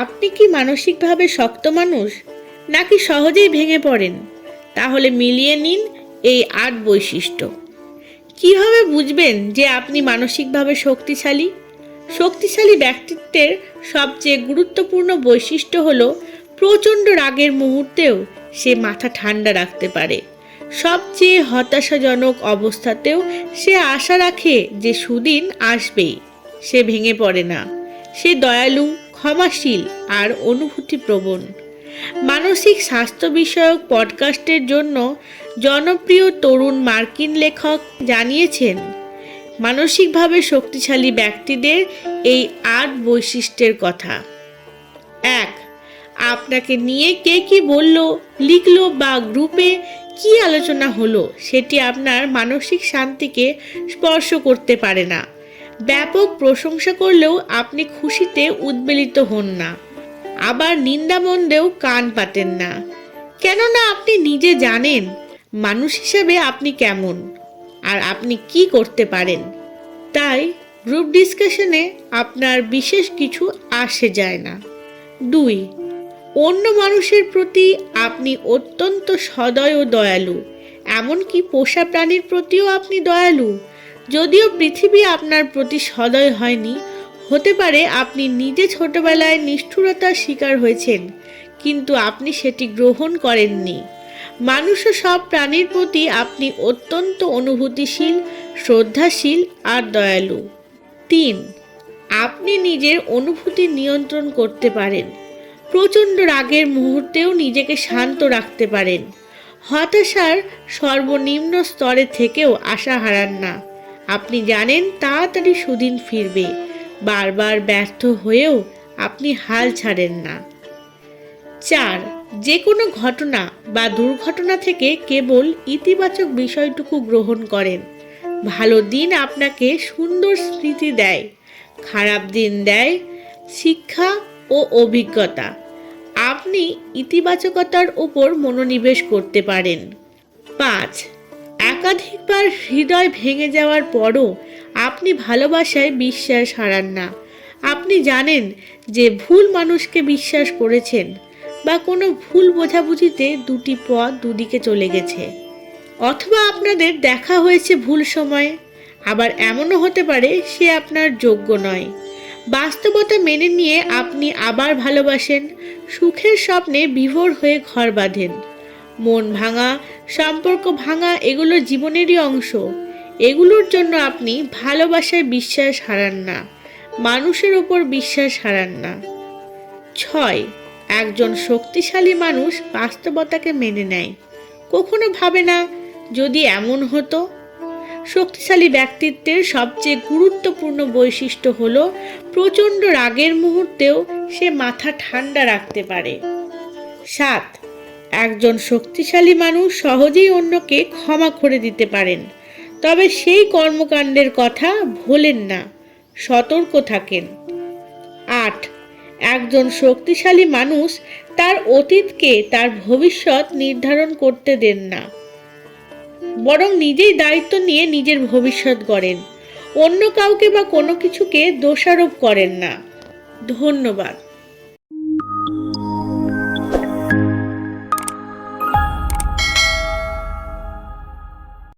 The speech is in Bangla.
আপনি কি মানসিকভাবে শক্ত মানুষ, নাকি সহজেই ভেঙে পড়েন? তাহলে মিলিয়ে নিন এই ৮ বৈশিষ্ট্য। কিভাবে বুঝবেন যে আপনি মানসিকভাবে শক্তিশালী? শক্তিশালী ব্যক্তিত্বের সবচেয়ে গুরুত্বপূর্ণ বৈশিষ্ট্য হলো প্রচণ্ড রাগের মুহূর্তেও সে মাথা ঠান্ডা রাখতে পারে। সবচেয়ে হতাশাজনক অবস্থাতেও সে আশা রাখে যে সুদিন আসবেই। সে ভেঙে পড়ে না। সে দয়ালু, ক্ষমাশীল আর অনুভূতিপ্রবণ। মানসিক স্বাস্থ্য বিষয়ক পডকাস্টের জন্য জনপ্রিয় তরুণ মার্কিন লেখক জানিয়েছেন, মানসিকভাবে শক্তিশালী ব্যক্তিদের এই ৮ বৈশিষ্ট্যের কথা। ১. আপনাকে নিয়ে কে কি বলল, লিখল বা গ্রুপে কি আলোচনা হলো সেটি আপনার মানসিক শান্তিকে স্পর্শ করতে পারে না। ব্যাপক প্রশংসা করলেও আপনি খুশিতে উদ্বেলিত হন না। আবার নিন্দামন্দেও কান পাতেন না, কেননা আপনি নিজে জানেন মানুষ হিসেবে আপনি কেমন আর আপনি কি করতে পারেন। তাই গ্রুপ ডিসকাশনে আপনার বিশেষ কিছু আসে যায় না। ২. অন্য মানুষের প্রতি আপনি অত্যন্ত সদয় ও দয়ালু। এমনকি পোষা প্রাণীর প্রতিও আপনি দয়ালু। যদিও পৃথিবী আপনার প্রতি সদয় হয়নি, হতে পারে আপনি নিজে ছোটবেলায় নিষ্ঠুরতার শিকার হয়েছেন, কিন্তু আপনি সেটি গ্রহণ করেননি। মানুষ ও সব প্রাণীর প্রতি আপনি অত্যন্ত অনুভূতিশীল, শ্রদ্ধাশীল আর দয়ালু। ৩. আপনি নিজের অনুভূতি নিয়ন্ত্রণ করতে পারেন। প্রচণ্ড রাগের মুহূর্তেও নিজেকে শান্ত রাখতে পারেন। হতাশার সর্বনিম্ন স্তরে থেকেও আশা হারান না। আপনি জানেন তাড়াতাড়ি সুদিন ফিরবে। বারবার ব্যর্থ হয়েও আপনি হাল ছাড়েন না। ৪. যে কোনো ঘটনা বা দুর্ঘটনা থেকে কেবল ইতিবাচক বিষয়টুকু গ্রহণ করেন। ভালো দিন আপনাকে সুন্দর স্মৃতি দেয়, খারাপ দিন দেয় শিক্ষা ও অভিজ্ঞতা। আপনি ইতিবাচকতার উপর মনোনিবেশ করতে পারেন। ৫. একাধিকবার হৃদয় ভেঙে যাওয়ার পরও আপনি ভালোবাসায় বিশ্বাস হারান না। আপনি জানেন যে ভুল মানুষকে বিশ্বাস করেছেন বা কোনো ভুল বোঝাবুঝিতে দুটি পথ দুদিকে চলে গেছে, অথবা আপনাদের দেখা হয়েছে ভুল সময়ে। আবার এমনও হতে পারে সে আপনার যোগ্য নয়। বাস্তবতা মেনে নিয়ে আপনি আবার ভালোবাসেন, সুখের স্বপ্নে বিভোর হয়ে ঘর বাঁধেন। মন ভাঙা, সম্পর্ক ভাঙা এগুলো জীবনেরই অংশ। এগুলোর জন্য আপনি ভালোবাসায় বিশ্বাস হারান না, মানুষের ওপর বিশ্বাস হারান না। ৬. একজন শক্তিশালী মানুষ বাস্তবতাকে মেনে নেয়। কখনো ভাবে না যদি এমন হতো। শক্তিশালী ব্যক্তিত্বের সবচেয়ে গুরুত্বপূর্ণ বৈশিষ্ট্য হলো প্রচণ্ড রাগের মুহূর্তেও সে মাথা ঠান্ডা রাখতে পারে। ৭. একজন শক্তিশালী মানুষ সহজেই অন্যকে ক্ষমা করে দিতে পারেন, তবে সেই কর্মকাণ্ডের কথা ভোলেন না, সতর্ক থাকেন। ৮. একজন শক্তিশালী মানুষ তার অতীতকে তার ভবিষ্যৎ নির্ধারণ করতে দেন না, বরং নিজেই দায়িত্ব নিয়ে নিজের ভবিষ্যৎ গড়েন। অন্য কাউকে বা কোনো কিছুকে দোষারোপ করেন না। ধন্যবাদ।